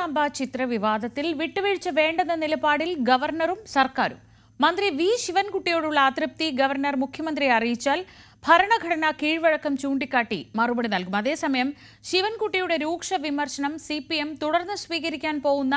ഭാരതാംബ ചിത്ര വിവാദത്തിൽ വിട്ടുവീഴ്ച വേണ്ടെന്ന നിലപാടിൽ ഗവർണറും സർക്കാരും. മന്ത്രി വി ശിവൻകുട്ടിയോടുള്ള അതൃപ്തി ഗവർണർ മുഖ്യമന്ത്രിയെ അറിയിച്ചാൽ ഭരണഘടനാ കീഴ്വഴക്കം ചൂണ്ടിക്കാട്ടി മറുപടി നൽകും. അതേസമയം ശിവൻകുട്ടിയുടെ രൂക്ഷ വിമർശനം CPM തുടർന്ന് സ്വീകരിക്കാൻ പോകുന്ന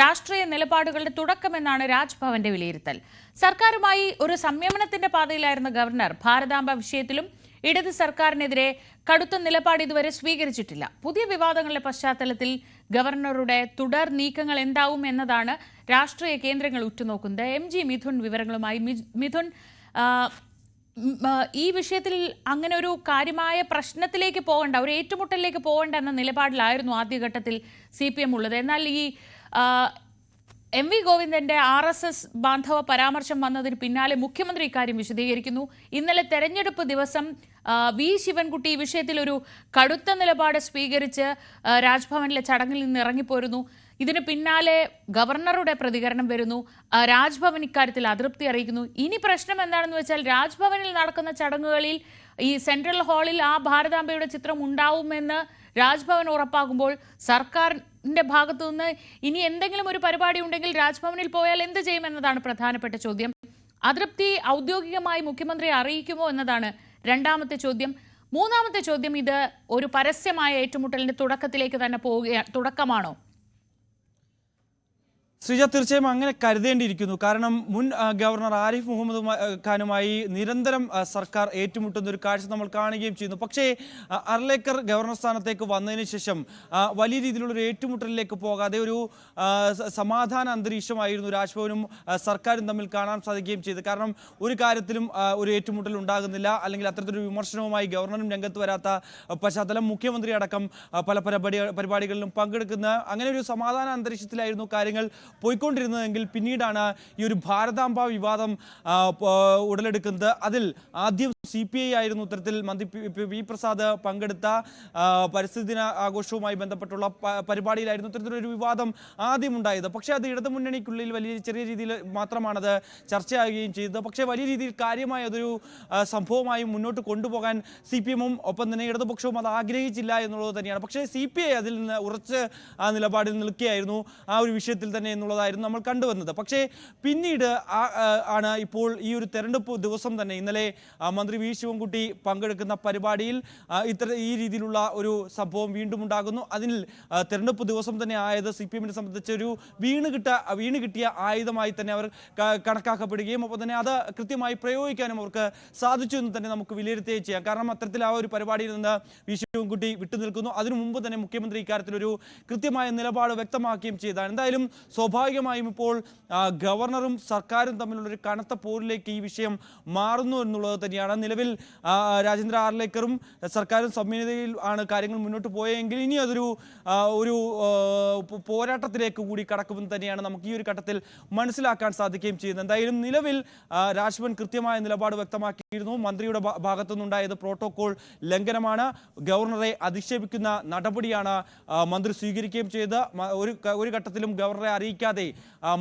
രാഷ്ട്രീയ നിലപാടുകളുടെ തുടക്കമെന്നാണ് രാജ്ഭവന്റെ വിലയിരുത്തൽ. സർക്കാരുമായി ഒരു സംയമനത്തിന്റെ പാതയിലായിരുന്ന ഗവർണർ ഭാരതാംബ വിഷയത്തിലും ഇടത് സർക്കാരിനെതിരെ കടുത്ത നിലപാട് ഇതുവരെ സ്വീകരിച്ചിട്ടില്ല. പുതിയ വിവാദങ്ങളുടെ പശ്ചാത്തലത്തിൽ ഗവർണറുടെ തുടർ നീക്കങ്ങൾ എന്താവും എന്നതാണ് രാഷ്ട്രീയ കേന്ദ്രങ്ങൾ ഉറ്റുനോക്കുന്നത്. MG മിഥുൻ വിവരങ്ങളുമായി. മിഥുൻ, ഈ വിഷയത്തിൽ അങ്ങനെ ഒരു കാര്യമായ പ്രശ്നത്തിലേക്ക് പോകേണ്ട, ഒരു ഏറ്റുമുട്ടലിലേക്ക് പോകേണ്ട എന്ന നിലപാടിലായിരുന്നു ആദ്യഘട്ടത്തിൽ CPM ഉള്ളത്. എന്നാൽ ഈ MV ഗോവിന്ദന്റെ RSS ബാന്ധവ പരാമർശം വന്നതിന് പിന്നാലെ മുഖ്യമന്ത്രി ഇക്കാര്യം വിശദീകരിക്കുന്നു. ഇന്നലെ തെരഞ്ഞെടുപ്പ് ദിവസം വി ശിവൻകുട്ടി ഈ വിഷയത്തിൽ ഒരു കടുത്ത നിലപാട് സ്വീകരിച്ച് രാജ്ഭവനിലെ ചടങ്ങിൽ നിന്ന് ഇറങ്ങിപ്പോരുന്നു. ഇതിന് പിന്നാലെ ഗവർണറുടെ പ്രതികരണം വരുന്നു. രാജ്ഭവൻ ഇക്കാര്യത്തിൽ അതൃപ്തി അറിയിക്കുന്നു. ഇനി പ്രശ്നം എന്താണെന്ന് വെച്ചാൽ രാജ്ഭവനിൽ നടക്കുന്ന ചടങ്ങുകളിൽ ഈ സെൻട്രൽ ഹാളിൽ ആ ഭാരതാംബയുടെ ചിത്രം ഉണ്ടാവുമെന്ന് രാജ്ഭവൻ ഉറപ്പാകുമ്പോൾ സർക്കാരിന്റെ ഭാഗത്തു നിന്ന് ഇനി എന്തെങ്കിലും ഒരു പരിപാടി ഉണ്ടെങ്കിൽ രാജ്ഭവനിൽ പോയാൽ എന്ത് ചെയ്യുമെന്നതാണ് പ്രധാനപ്പെട്ട ചോദ്യം. അതൃപ്തി ഔദ്യോഗികമായി മുഖ്യമന്ത്രിയെ അറിയിക്കുമോ എന്നതാണ് രണ്ടാമത്തെ ചോദ്യം. മൂന്നാമത്തെ ചോദ്യം, ഇത് ഒരു പരസ്യമായ ഏറ്റുമുട്ടലിന്റെ തുടക്കത്തിലേക്ക് തന്നെ തുടക്കമാണോ? ശ്രീജ, തീർച്ചയായും അങ്ങനെ കരുതേണ്ടിയിരിക്കുന്നു. കാരണം മുൻ ഗവർണർ ആരിഫ് മുഹമ്മദ് ഖാനുമായി നിരന്തരം സർക്കാർ ഏറ്റുമുട്ടുന്ന ഒരു കാഴ്ച നമ്മൾ കാണുകയും ചെയ്യുന്നു. പക്ഷേ അർലേക്കർ ഗവർണർ സ്ഥാനത്തേക്ക് വന്നതിന് ശേഷം വലിയ രീതിയിലുള്ളൊരു ഏറ്റുമുട്ടലിലേക്ക് പോകാതെ ഒരു സമാധാന അന്തരീക്ഷമായിരുന്നു രാജ്ഭവനും സർക്കാരും തമ്മിൽ കാണാൻ സാധിക്കുകയും ചെയ്തു. കാരണം ഒരു കാര്യത്തിലും ഒരു ഏറ്റുമുട്ടൽ ഉണ്ടാകുന്നില്ല, അല്ലെങ്കിൽ അത്തരത്തിലൊരു വിമർശനവുമായി ഗവർണറും രംഗത്ത് വരാത്ത പശ്ചാത്തലം, മുഖ്യമന്ത്രി അടക്കം പല പരിപാടികളിലും പങ്കെടുക്കുന്ന അങ്ങനെ ഒരു സമാധാന അന്തരീക്ഷത്തിലായിരുന്നു കാര്യങ്ങൾ പോയിക്കൊണ്ടിരുന്നതെങ്കിൽ പിന്നീടാണ് ഈ ഒരു ഭാരതാംബ വിവാദം ഉടലെടുക്കുന്നത്. അതിൽ ആദ്യം CPI ആയിരുന്നു ഇത്തരത്തിൽ മന്ത്രി പി പ്രസാദ് പങ്കെടുത്ത പരിസ്ഥിതി ദിന ആഘോഷവുമായി ബന്ധപ്പെട്ടുള്ള പരിപാടിയിലായിരുന്നു ഇത്തരത്തിലൊരു വിവാദം ആദ്യം ഉണ്ടായത്. പക്ഷേ അത് ഇടതുമുന്നണിക്കുള്ളിൽ ചെറിയ രീതിയിൽ മാത്രമാണത് ചർച്ചയാകുകയും ചെയ്തത്. പക്ഷേ വലിയ രീതിയിൽ കാര്യമായ അതൊരു സംഭവമായി മുന്നോട്ട് കൊണ്ടുപോകാൻ CPM-ഉം ഒപ്പം തന്നെ ഇടതുപക്ഷവും അത് ആഗ്രഹിച്ചില്ല എന്നുള്ളത് തന്നെയാണ്. പക്ഷേ CPI അതിൽ നിന്ന് ഉറച്ച് ആ നിലപാടിൽ നിൽക്കുകയായിരുന്നു, ആ ഒരു വിഷയത്തിൽ തന്നെ എന്നുള്ളതായിരുന്നു നമ്മൾ കണ്ടുവന്നത്. പക്ഷേ പിന്നീട് ആണ് ഇപ്പോൾ ഈ ഒരു തെരഞ്ഞെടുപ്പ് ദിവസം തന്നെ ഇന്നലെ മന്ത്രി വി ശിവൻകുട്ടി പങ്കെടുക്കുന്ന പരിപാടിയിൽ ഈ രീതിയിലുള്ള ഒരു സംഭവം വീണ്ടും ഉണ്ടാകുന്നു. അതിൽ തെരഞ്ഞെടുപ്പ് ദിവസം തന്നെ ആയത് CPM-നെ സംബന്ധിച്ച് ഒരു വീണ് കിട്ടിയ ആയുധമായി തന്നെ അവർ കണക്കാക്കപ്പെടുകയും ഒപ്പം തന്നെ അത് കൃത്യമായി പ്രയോഗിക്കാനും അവർക്ക് സാധിച്ചു എന്ന് തന്നെ നമുക്ക് വിലയിരുത്തുകയും ചെയ്യാം. കാരണം അത്തരത്തിൽ ആ ഒരു പരിപാടിയിൽ നിന്ന് വി ശിവൻകുട്ടി വിട്ടുനിൽക്കുന്നു. അതിനു മുമ്പ് തന്നെ മുഖ്യമന്ത്രി ഇക്കാര്യത്തിലൊരു കൃത്യമായ നിലപാട് വ്യക്തമാക്കുകയും ചെയ്തതാണ്. എന്തായാലും സ്വാഭാവികമായും ഇപ്പോൾ ഗവർണറും സർക്കാരും തമ്മിലുള്ളൊരു കനത്ത പോരിലേക്ക് ഈ വിഷയം മാറുന്നു എന്നുള്ളത് തന്നെയാണ്. നിലവിൽ രാജേന്ദ്ര ആർലേക്കറും സർക്കാരും സംയുക്തയിൽ ആണ് കാര്യങ്ങൾ മുന്നോട്ട് പോയെങ്കിൽ ഇനി അതൊരു പോരാട്ടത്തിലേക്ക് കൂടി കടക്കുമെന്ന് തന്നെയാണ് നമുക്ക് ഈ ഒരു ഘട്ടത്തിൽ മനസ്സിലാക്കാൻ സാധിക്കുകയും ചെയ്യുന്നത്. എന്തായാലും നിലവിൽ രാജ്ഭവൻ കൃത്യമായ നിലപാട് വ്യക്തമാക്കിയിരുന്നു. മന്ത്രിയുടെ ഭാഗത്തുനിന്നുണ്ടായത് പ്രോട്ടോകോൾ ലംഘനമാണ്, ഗവർണറെ അധിക്ഷേപിക്കുന്ന നടപടിയാണ് മന്ത്രി സ്വീകരിക്കുകയും ചെയ്ത്. ഒരു ഘട്ടത്തിലും ഗവർണറെ അറിയിക്കാതെ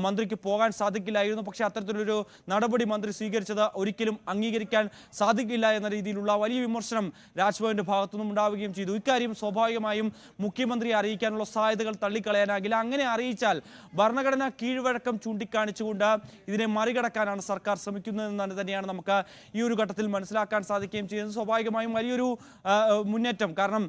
മന്ത്രിക്ക് പോകാൻ സാധിക്കില്ലായിരുന്നു. പക്ഷേ അത്തരത്തിലൊരു നടപടി മന്ത്രി സ്വീകരിച്ചത് ഒരിക്കലും അംഗീകരിക്കാൻ സാധിക്കില്ല എന്ന രീതിയിലുള്ള വലിയ വിമർശനം രാജ്ഭവന്റെ ഭാഗത്തുനിന്നും ഉണ്ടാവുകയും ചെയ്തു. ഇക്കാര്യം സ്വാഭാവികമായും മുഖ്യമന്ത്രിയെ അറിയിക്കാനുള്ള സാധ്യതകൾ തള്ളിക്കളയാനാകില്ല. അങ്ങനെ അറിയിച്ചാൽ ഭരണഘടനാ കീഴ്വഴക്കം ചൂണ്ടിക്കാണിച്ചുകൊണ്ട് ഇതിനെ മറികടക്കാനാണ് സർക്കാർ ശ്രമിക്കുന്നതെന്നാണ് തന്നെയാണ് നമുക്ക് ഈ ഒരു ഘട്ടത്തിൽ മനസ്സിലാക്കാൻ സാധിക്കുകയും ചെയ്യുന്നത്. സ്വാഭാവികമായും വലിയൊരു മുന്നേറ്റം, കാരണം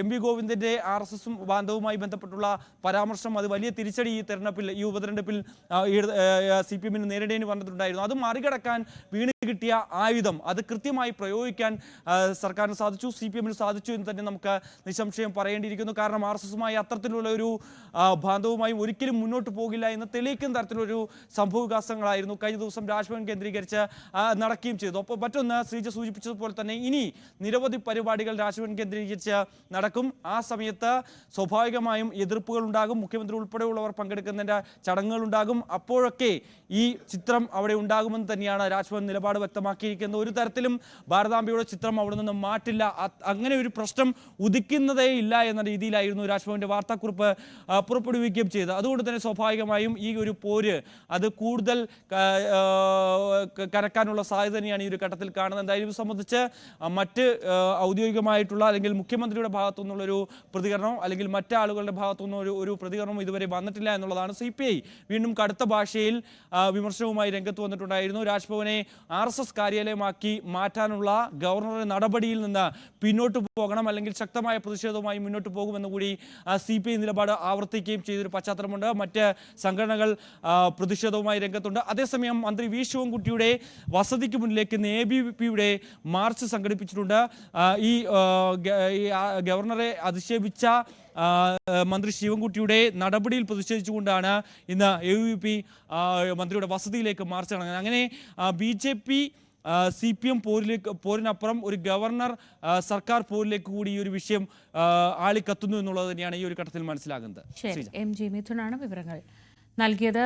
MV ഗോവിന്ദന്റെ RSS ബാന്ധവുമായി ബന്ധപ്പെട്ടുള്ള പരാമർശം അത് വലിയ തിരിച്ചടി ഈ ഉപതെരഞ്ഞെടുപ്പിൽ CPM-ന് നേരിടേണ്ടി വന്നിട്ടുണ്ടായിരുന്നു. അത് മറികടക്കാൻ വീണ് കിട്ടിയ ആയുധം അത് കൃത്യമായി പ്രയോഗിക്കാൻ സർക്കാരിന് സാധിച്ചു, CPM-ന് സാധിച്ചു എന്ന് തന്നെ നമുക്ക് നിസ്സംശയം പറയേണ്ടിയിരിക്കുന്നു. കാരണം RSS-മായി അത്തരത്തിലുള്ള ഒരു ബാന്ധവുമായി ഒരിക്കലും മുന്നോട്ട് പോകില്ല എന്ന് തെളിയിക്കുന്ന തരത്തിലൊരു സംഭവവികാസങ്ങളായിരുന്നു കഴിഞ്ഞ ദിവസം രാജ്ഭവൻ കേന്ദ്രീകരിച്ച് നടക്കുകയും ചെയ്തു. അപ്പോൾ മറ്റൊന്ന് ശ്രീജ സൂചിപ്പിച്ചതുപോലെ തന്നെ ഇനി നിരവധി പരിപാടികൾ രാജ്ഭവൻ കേന്ദ്രീകരിച്ച് നടക്കും. ആ സമയത്ത് സ്വാഭാവികമായും എതിർപ്പുകൾ ഉണ്ടാകും. മുഖ്യമന്ത്രി ഉൾപ്പെടെയുള്ളവർ പങ്കെടുക്കുന്നതിൻ്റെ ചടങ്ങുകൾ ഉണ്ടാകും. അപ്പോഴൊക്കെ ഈ ചിത്രം അവിടെ ഉണ്ടാകുമെന്ന് തന്നെയാണ് രാജ്ഭവൻ നിലപാട് നിലപാട് വ്യക്തമാക്കിയിരിക്കുന്നത്. ഒരു തരത്തിലും ഭാരതാംബയുടെ ചിത്രം അവിടെ നിന്ന് മാറ്റില്ല, അങ്ങനെ ഒരു പ്രശ്നം ഉദിക്കുന്നതേ ഇല്ല എന്ന രീതിയിലായിരുന്നു രാജ്ഭവന്റെ വാർത്താക്കുറിപ്പ് പുറപ്പെടുവിക്കുകയും ചെയ്തത്. അതുകൊണ്ട് തന്നെ സ്വാഭാവികമായും ഈ ഒരു പോര് അത് കൂടുതൽ കനക്കാനുള്ള സാധ്യത തന്നെയാണ് ഈ ഒരു ഘട്ടത്തിൽ കാണുന്നത്. എന്തായാലും ഇത് സംബന്ധിച്ച് മറ്റ് ഔദ്യോഗികമായിട്ടുള്ള അല്ലെങ്കിൽ മുഖ്യമന്ത്രിയുടെ ഭാഗത്തു നിന്നുള്ളൊരു പ്രതികരണം അല്ലെങ്കിൽ മറ്റാളുകളുടെ ഭാഗത്തു നിന്നും ഒരു പ്രതികരണം ഇതുവരെ വന്നിട്ടില്ല എന്നുള്ളതാണ്. CPI വീണ്ടും കടുത്ത ഭാഷയിൽ വിമർശനവുമായി രംഗത്ത് വന്നിട്ടുണ്ടായിരുന്നു. രാജ്ഭവനെ RSS കാര്യാലയമാക്കി മാറ്റാനുള്ള ഗവർണറുടെ നടപടിയിൽ നിന്ന് പിന്നോട്ട് പോകണം, അല്ലെങ്കിൽ ശക്തമായ പ്രതിഷേധവുമായി മുന്നോട്ട് പോകുമെന്ന് കൂടി CPI നിലപാട് ആവർത്തിക്കുകയും ചെയ്തൊരു പശ്ചാത്തലമുണ്ട്. മറ്റ് സംഘടനകൾ പ്രതിഷേധവുമായി രംഗത്തുണ്ട്. അതേസമയം മന്ത്രി വി ശിവൻകുട്ടിയുടെ വസതിക്ക് മുന്നിലേക്ക് ABVP-യുടെ മാർച്ച് സംഘടിപ്പിച്ചിട്ടുണ്ട്. ഈ ഗവർണറെ അധിക്ഷേപിച്ച മന്ത്രി ശിവൻകുട്ടിയുടെ നടപടിയിൽ പ്രതിഷേധിച്ചുകൊണ്ടാണ് ഇന്ന് ABVP മന്ത്രിയുടെ വസതിയിലേക്ക് മാർച്ച് നടക്കുന്നത്. അങ്ങനെ BJP CPM പോരിനപ്പുറം ഒരു ഗവർണർ സർക്കാർ പോരിലേക്ക് കൂടി ഈ ഒരു വിഷയം ആളിക്കത്തുന്നു എന്നുള്ളത് തന്നെയാണ് ഈ ഒരു ഘട്ടത്തിൽ മനസ്സിലാകുന്നത്. MG മിഥുനാണ് വിവരങ്ങൾ നൽകിയത്.